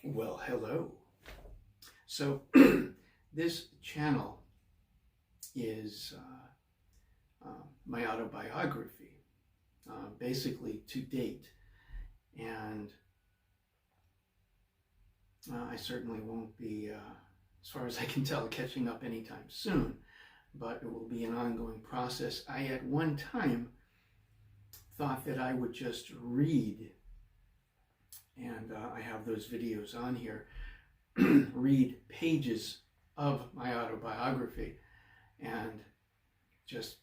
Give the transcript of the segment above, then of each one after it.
Well, hello. So this channel is my autobiography, basically to date, and I certainly won't be, as far as I can tell, catching up anytime soon, but it will be an ongoing process. I at one time thought that I would just read, and I have those videos on here, read pages of my autobiography and just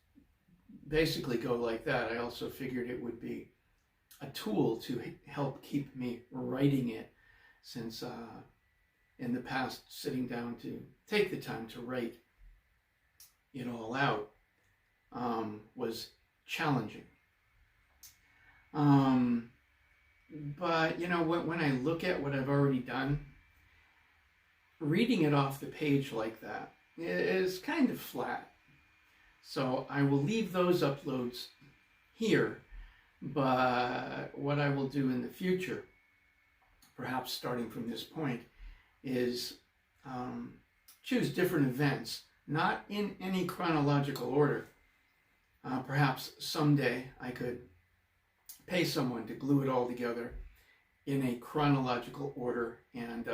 basically go like that. I also figured it would be a tool to help keep me writing it, since in the past sitting down to take the time to write it all out was challenging. But you know, when I look at what I've already done, reading it off the page like that is kind of flat. So I will leave those uploads here, but what I will do in the future, perhaps starting from this point, is choose different events, not in any chronological order. Perhaps someday I could pay someone to glue it all together in a chronological order and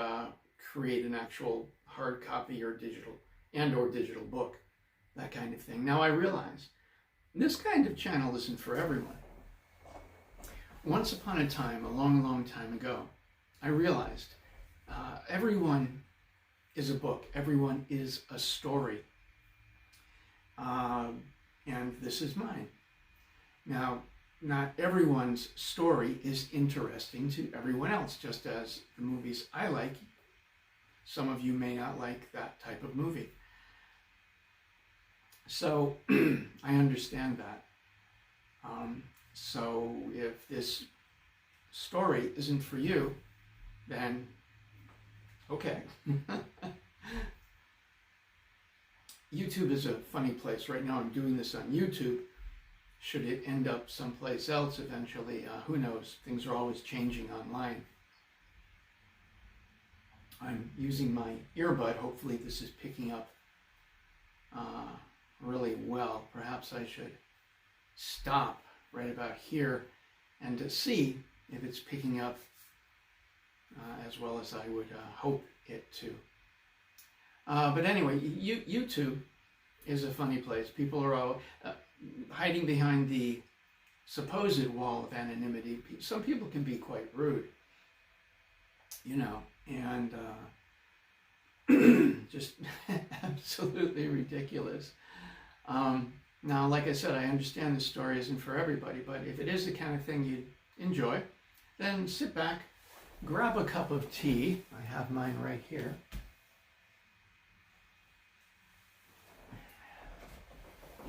create an actual hard copy or digital book, that kind of thing. Now I realize this kind of channel isn't for everyone. Once upon a time, a long, long time ago, I realized everyone is a book, everyone is a story, and this is mine. Now, not everyone's story is interesting to everyone else, just as the movies I like, some of you may not like that type of movie. So I understand that. So if this story isn't for you, then okay. YouTube is a funny place. Right now I'm doing this on YouTube. Should it end up someplace else eventually, who knows? Things are always changing online. I'm using my earbud. Hopefully this is picking up really well. Perhaps I should stop right about here and to see if it's picking up as well as I would hope it to. But anyway, YouTube is a funny place. People are all hiding behind the supposed wall of anonymity. Some people can be quite rude, you know, and just absolutely ridiculous. Now, like I said, I understand the story isn't for everybody, but if it is the kind of thing you enjoy, then sit back, grab a cup of tea. I have mine right here.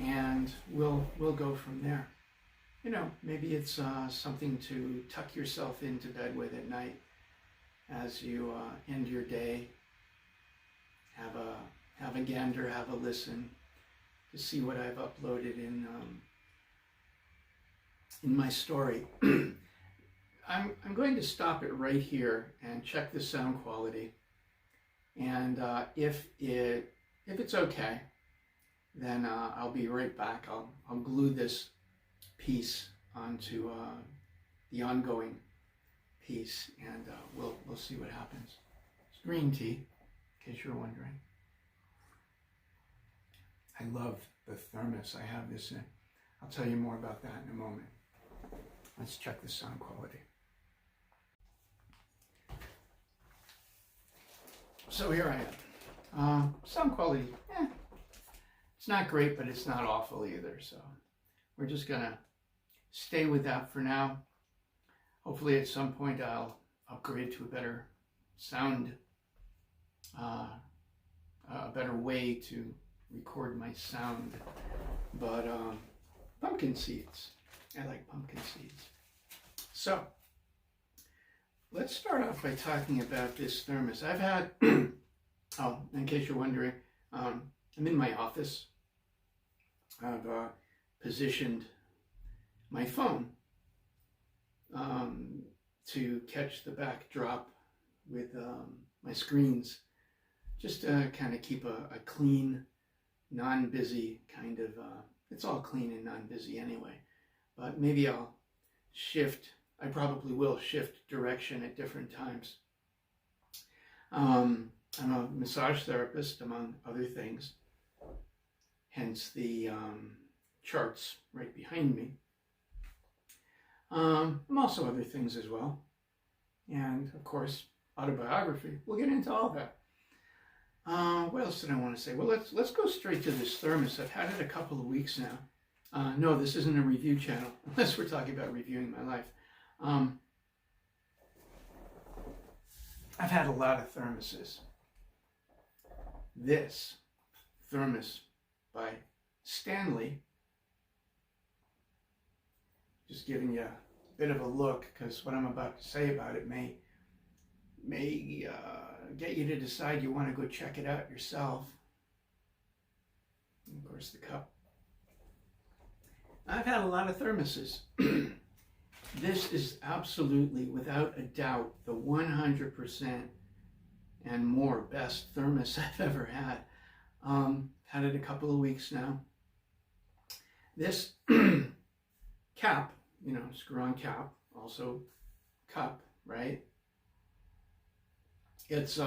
And we'll go from there. You know, maybe it's something to tuck yourself into bed with at night as you end your day. Have a gander, have a listen to see what I've uploaded in my story. I'm going to stop it right here and check the sound quality. And if it's okay, then I'll be right back. I'll glue this piece onto the ongoing piece, and we'll see what happens. It's green tea, in case you're wondering. I love the thermos I have this in. I'll tell you more about that in a moment. Let's check the sound quality. So here I am. Sound quality, it's not great, but it's not awful either. So we're just gonna stay with that for now. Hopefully at some point I'll upgrade to a better sound, a better way to record my sound. But pumpkin seeds, I like pumpkin seeds. So let's start off by talking about this thermos. I've had, oh, in case you're wondering, I'm in my office. I've positioned my phone to catch the backdrop with my screens, just to kind of keep a clean, non-busy kind of, it's all clean and non-busy anyway, but maybe I probably will shift direction at different times. I'm a massage therapist, among other things, hence the charts right behind me. I'm also other things as well, and of course, autobiography. We'll get into all that. What else did I want to say? Well, let's go straight to this thermos. I've had it a couple of weeks now. No, this isn't a review channel, unless we're talking about reviewing my life. I've had a lot of thermoses. This thermos by Stanley, just giving you a bit of a look, because what I'm about to say about it may get you to decide you want to go check it out yourself. And of course, the cup. I've had a lot of thermoses. This is absolutely, without a doubt, the 100% and more best thermos I've ever had. Had it a couple of weeks now. This cap, screw-on cap, also cup, right? It's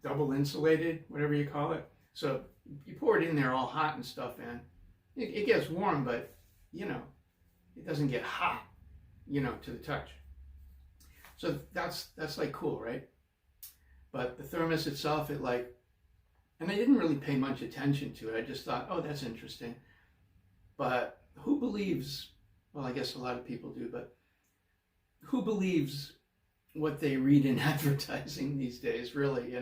double insulated, whatever you call it. So you pour it in there all hot and stuff, and it gets warm, but it doesn't get hot, to the touch. So that's like cool, right? But the thermos itself, and I didn't really pay much attention to it. I just thought, oh, that's interesting. But who believes, well, I guess a lot of people do, but who believes what they read in advertising these days, really,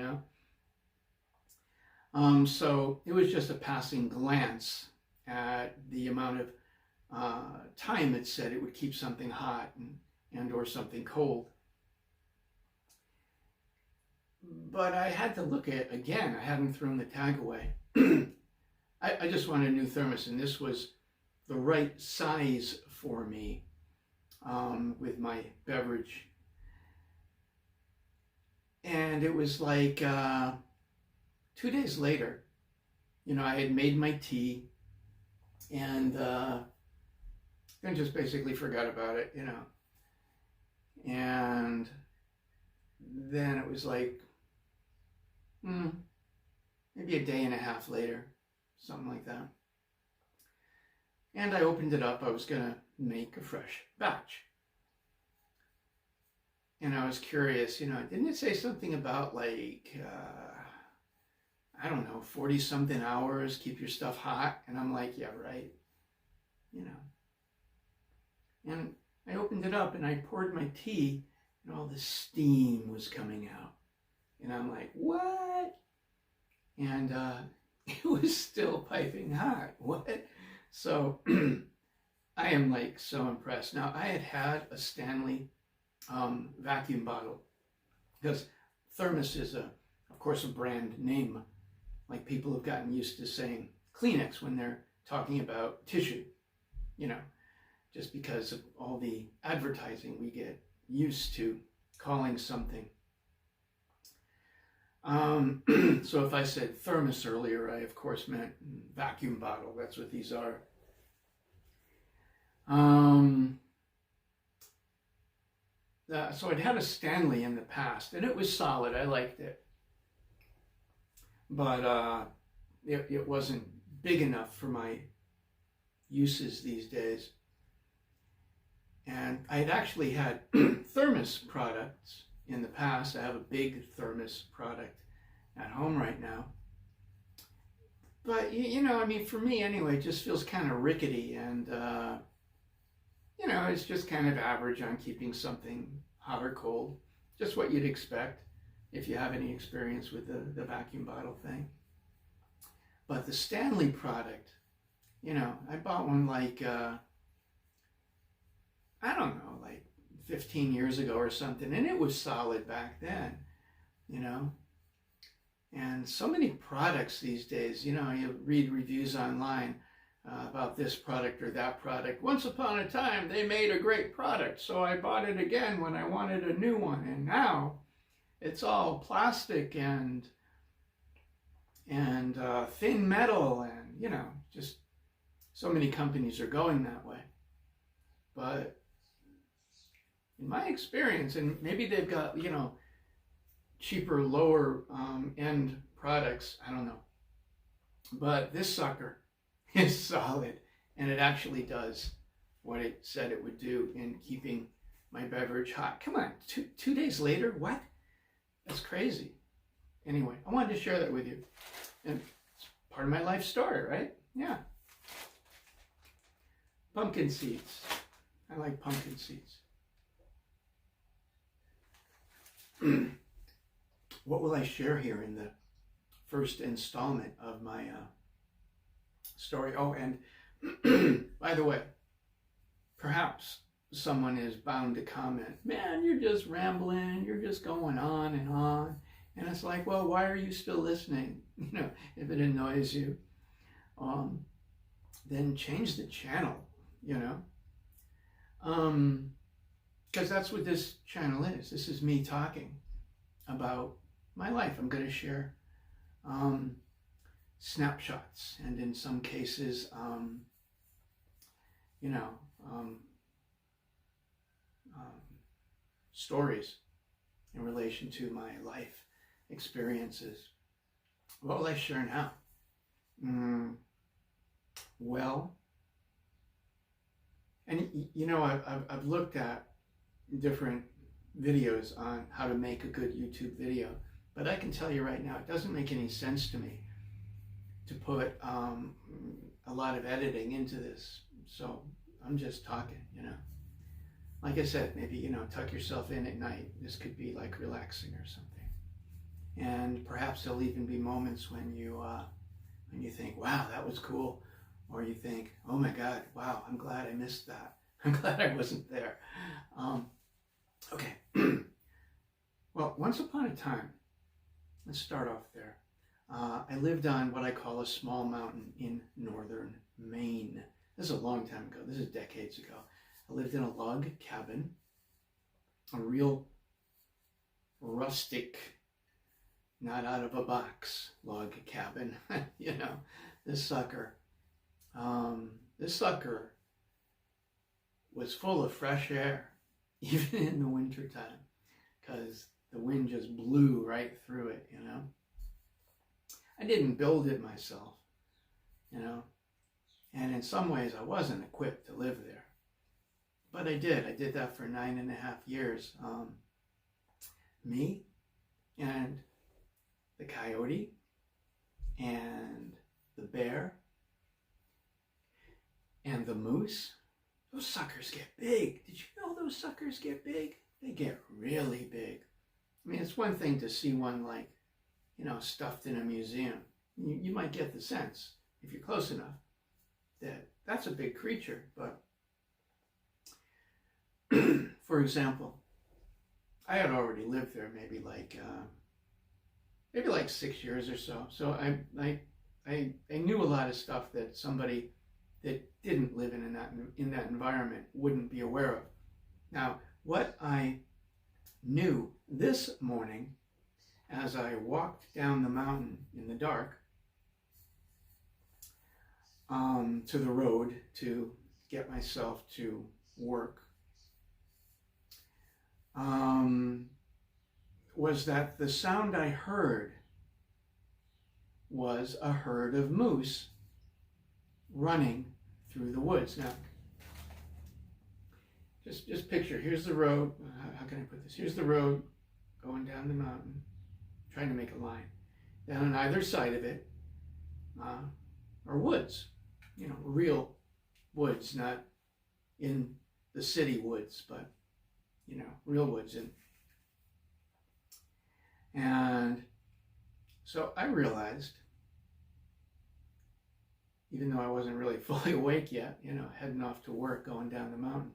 So it was just a passing glance at the amount of time it said it would keep something hot and or something cold. But I had to look at, again, I hadn't thrown the tag away. I just wanted a new thermos, and this was the right size for me with my beverage. And it was like 2 days later, I had made my tea and then just basically forgot about it, And then it was like, maybe a day and a half later, something like that. And I opened it up. I was going to make a fresh batch. And I was curious, didn't it say something about 40-something hours, keep your stuff hot? And I'm like, yeah, right. And I opened it up and I poured my tea and all the steam was coming out. And I'm like, what? And it was still piping hot. What? So I am so impressed. Now, I had a Stanley vacuum bottle, because thermos is of course a brand name. Like, people have gotten used to saying Kleenex when they're talking about tissue, just because of all the advertising we get used to calling something. So if I said thermos earlier, I of course meant vacuum bottle. That's what these are. So I'd had a Stanley in the past, and it was solid. I liked it. But it wasn't big enough for my uses these days. And I had actually had thermos products in the past. I have a big thermos product at home right now. But, for me anyway, it just feels kind of rickety, and, it's just kind of average on keeping something hot or cold. Just what you'd expect if you have any experience with the vacuum bottle thing. But the Stanley product, I bought one 15 years ago or something, and it was solid back then, And so many products these days, you read reviews online. about this product or that product. Once upon a time, they made a great product, so I bought it again when I wanted a new one, and now it's all plastic and thin metal, and just so many companies are going that way. But in my experience, and maybe they've got cheaper, lower end products, I don't know, but this sucker is solid, and it actually does what it said it would do in keeping my beverage hot. Come on, two days later, what? That's crazy. Anyway, I wanted to share that with you, and it's part of my life story, right? Yeah. Pumpkin seeds. I like pumpkin seeds. What will I share here in the first installment of my story? Oh, and by the way, perhaps someone is bound to comment, man, you're just rambling, you're just going on and on. And it's like, well, why are you still listening? If it annoys you, then change the channel, because that's what this channel is. This is me talking about my life. I'm going to share snapshots, and in some cases, stories in relation to my life experiences. What will I share now? Well, and I've looked at different videos on how to make a good YouTube video, but I can tell you right now, it doesn't make any sense to me to put a lot of editing into this. So I'm just talking, Like I said, maybe, tuck yourself in at night. This could be like relaxing or something. And perhaps there'll even be moments when you think, wow, that was cool. Or you think, oh my God, wow, I'm glad I missed that. I'm glad I wasn't there. Okay. Well, once upon a time, let's start off there. I lived on what I call a small mountain in northern Maine. This is a long time ago. This is decades ago. I lived in a log cabin, a real rustic, not out of a box log cabin. This sucker was full of fresh air, even in the wintertime, because the wind just blew right through it, I didn't build it myself, and in some ways I wasn't equipped to live there. But I did. I did that for 9.5 years. Me and the coyote and the bear and the moose. Those suckers get big. Did you know those suckers get big? They get really big. I mean, it's one thing to see one stuffed in a museum. You might get the sense, if you're close enough, that that's a big creature. But for example, I had already lived there maybe like 6 years or so. So I knew a lot of stuff that somebody that didn't live in that environment wouldn't be aware of. Now, what I knew this morning as I walked down the mountain in the dark to the road to get myself to work was that the sound I heard was a herd of moose running through the woods. Now, just picture, here's the road. How can I put this? Here's the road going down the mountain, trying to make a line. Then on either side of it are woods, real woods, not in the city woods, but, real woods. And so I realized, even though I wasn't really fully awake yet, heading off to work, going down the mountain.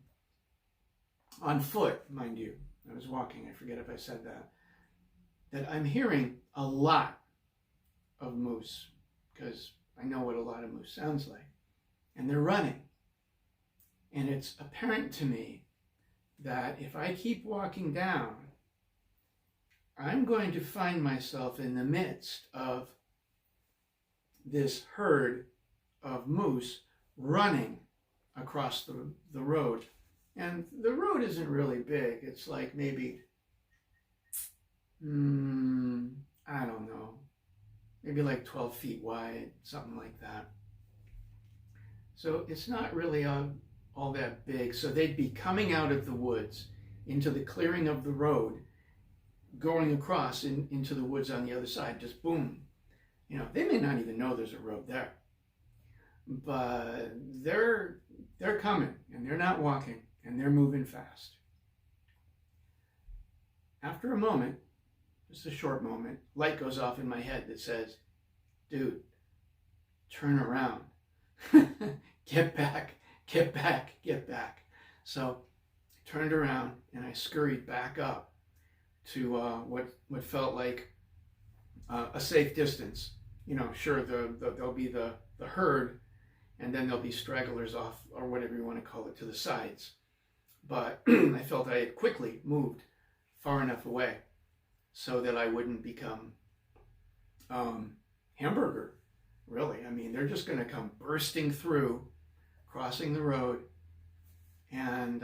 On foot, mind you. I was walking, I forget if I said that I'm hearing a lot of moose, because I know what a lot of moose sounds like. and they're running. And it's apparent to me that if I keep walking down, I'm going to find myself in the midst of this herd of moose running across the road. And the road isn't really big. It's like maybe, I don't know, maybe like 12 feet wide, something like that. So it's not really all that big. So they'd be coming out of the woods into the clearing of the road, going across into the woods on the other side, just boom. You know, they may not even know there's a road there, but they're coming, and they're not walking, and they're moving fast. After a moment, just a short moment, light goes off in my head that says, dude, turn around. Get back, get back, get back. So I turned around and I scurried back up to what felt like a safe distance. You know, sure, there'll be the herd, and then there'll be stragglers off, or whatever you want to call it, to the sides. But I felt I had quickly moved far enough away so that I wouldn't become hamburger, really. I mean, they're just going to come bursting through, crossing the road. And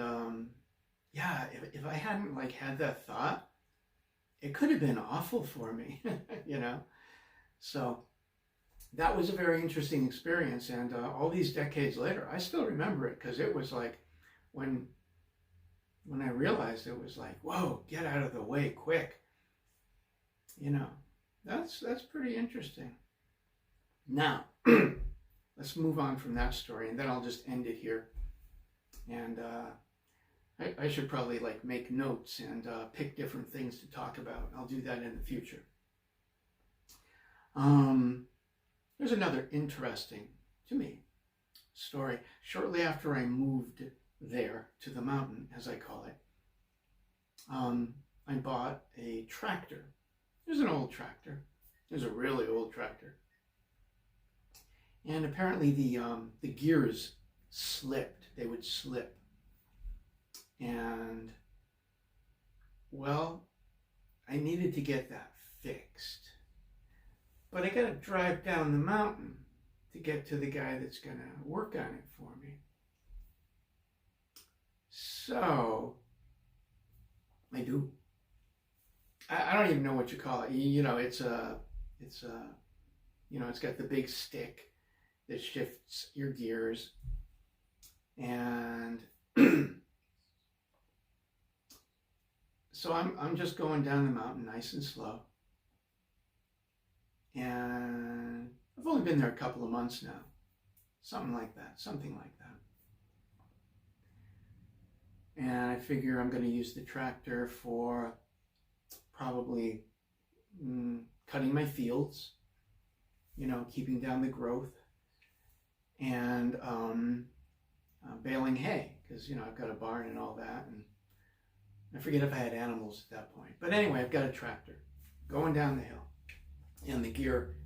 yeah, if I hadn't like had that thought, it could have been awful for me, you know? So that was a very interesting experience. And all these decades later, I still remember it, because it was like when I realized, it was like, whoa, get out of the way quick. You know, that's pretty interesting. Now, let's move on from that story, and then I'll just end it here. And I should probably like make notes and pick different things to talk about. I'll do that in the future. There's another interesting, to me, story. Shortly after I moved there to the mountain, as I call it, I bought a tractor. It was an old tractor. It was a really old tractor. And apparently the gears slipped. They would slip. And, well, I needed to get that fixed. But I got to drive down the mountain to get to the guy that's going to work on it for me. So I do. I don't even know what you call it. You know, it's you know, it's got the big stick that shifts your gears, and so I'm just going down the mountain nice and slow, and I've only been there a couple of months now, something like that. And I figure I'm going to use the tractor for probably cutting my fields, you know, keeping down the growth, and baling hay, because, you know, I've got a barn and all that, and I forget if I had animals at that point. But anyway, I've got a tractor going down the hill, and the gear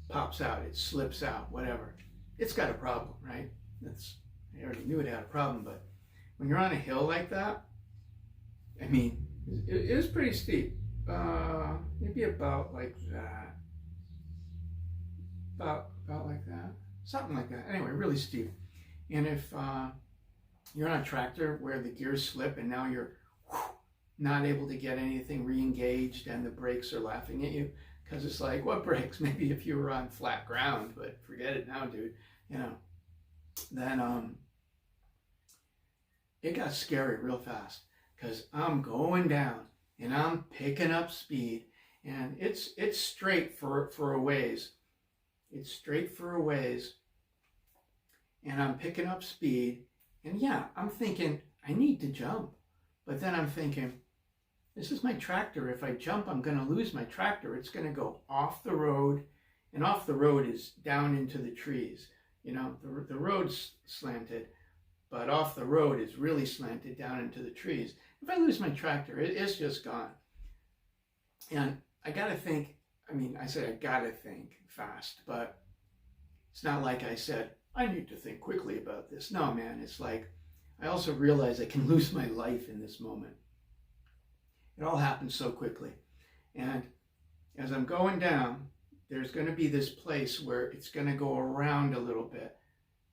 pops out, it slips out, whatever. It's got a problem, right? I already knew it had a problem, but when you're on a hill like that, I mean, it was pretty steep. Maybe about like that. About like that. Something like that. Anyway, really steep. And if you're on a tractor where the gears slip and now you're not able to get anything re-engaged and the brakes are laughing at you, because it's like, what brakes? Maybe if you were on flat ground, but forget it now, dude. You know, then it got scary real fast, because I'm going down and I'm picking up speed, and it's straight for a ways. It's straight for a ways, and I'm picking up speed, and yeah, I'm thinking I need to jump, but then I'm thinking, this is my tractor. If I jump, I'm going to lose my tractor. It's going to go off the road, and off the road is down into the trees. You know, the road's slanted, but off the road is really slanted down into the trees. If I lose my tractor, it's just gone. And I got to think, I mean, I said I got to think fast, but it's not like I said, I need to think quickly about this. No, man, it's like, I also realize I can lose my life in this moment. It all happens so quickly. And as I'm going down, there's going to be this place where it's going to go around a little bit.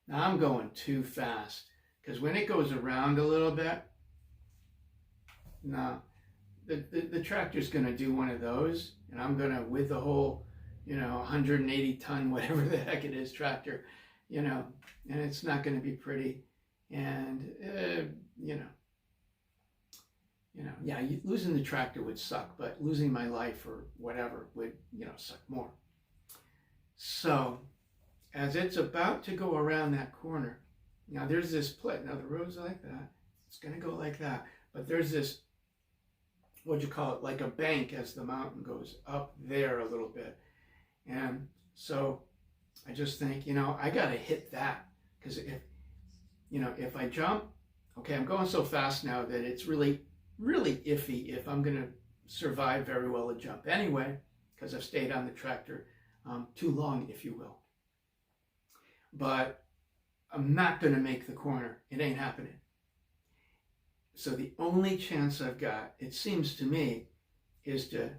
Now I'm going too fast, because when it goes around a little bit, no, the tractor's going to do one of those, and I'm going to, with the whole, 180 ton, whatever the heck it is, tractor, and it's not going to be pretty. And, yeah, losing the tractor would suck, but losing my life or whatever would, suck more. So, as it's about to go around that corner, now there's this place. Now the road's like that. It's going to go like that. But there's this, what'd you call it, like a bank as the mountain goes up there a little bit. And so I just think, I got to hit that. Because if I jump, okay, I'm going so fast now that it's really, really iffy if I'm going to survive very well a jump anyway, because I've stayed on the tractor too long, if you will. But I'm not going to make the corner. It ain't happening. So the only chance I've got, it seems to me, is to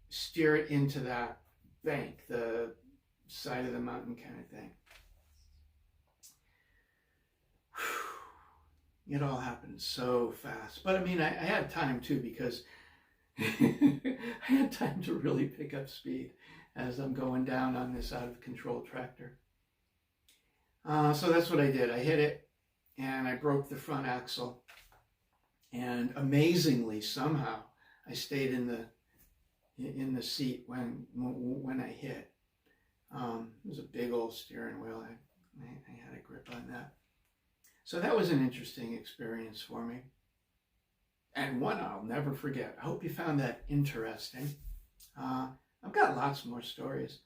steer it into that bank, the side of the mountain kind of thing. It all happened so fast. But I mean, I had time too, because I had time to really pick up speed as I'm going down on this out of control tractor. So that's what I did. I hit it and I broke the front axle. And amazingly, somehow, I stayed in the seat when I hit. It was a big old steering wheel. I had a grip on that. So that was an interesting experience for me. And one I'll never forget. I hope you found that interesting. I've got lots more stories.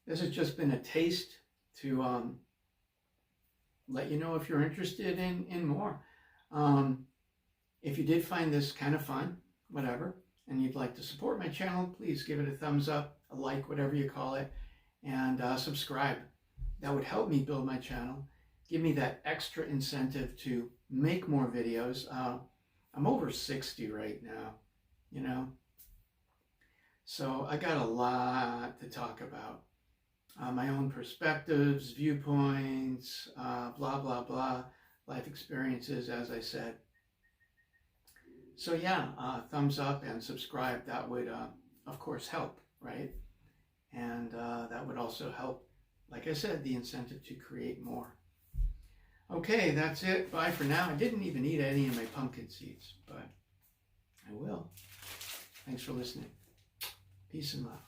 This has just been a taste to let you know if you're interested in more. If you did find this kind of fun, whatever, and you'd like to support my channel, please give it a thumbs up, a like, whatever you call it, and subscribe. That would help me build my channel, give me that extra incentive to make more videos. I'm over 60 right now, so I got a lot to talk about. My own perspectives, viewpoints, blah, blah, blah, life experiences, as I said. So yeah, thumbs up and subscribe. That would, of course, help, right? And that would also help, like I said, the incentive to create more. Okay, that's it. Bye for now. I didn't even eat any of my pumpkin seeds, but I will. Thanks for listening. Peace and love.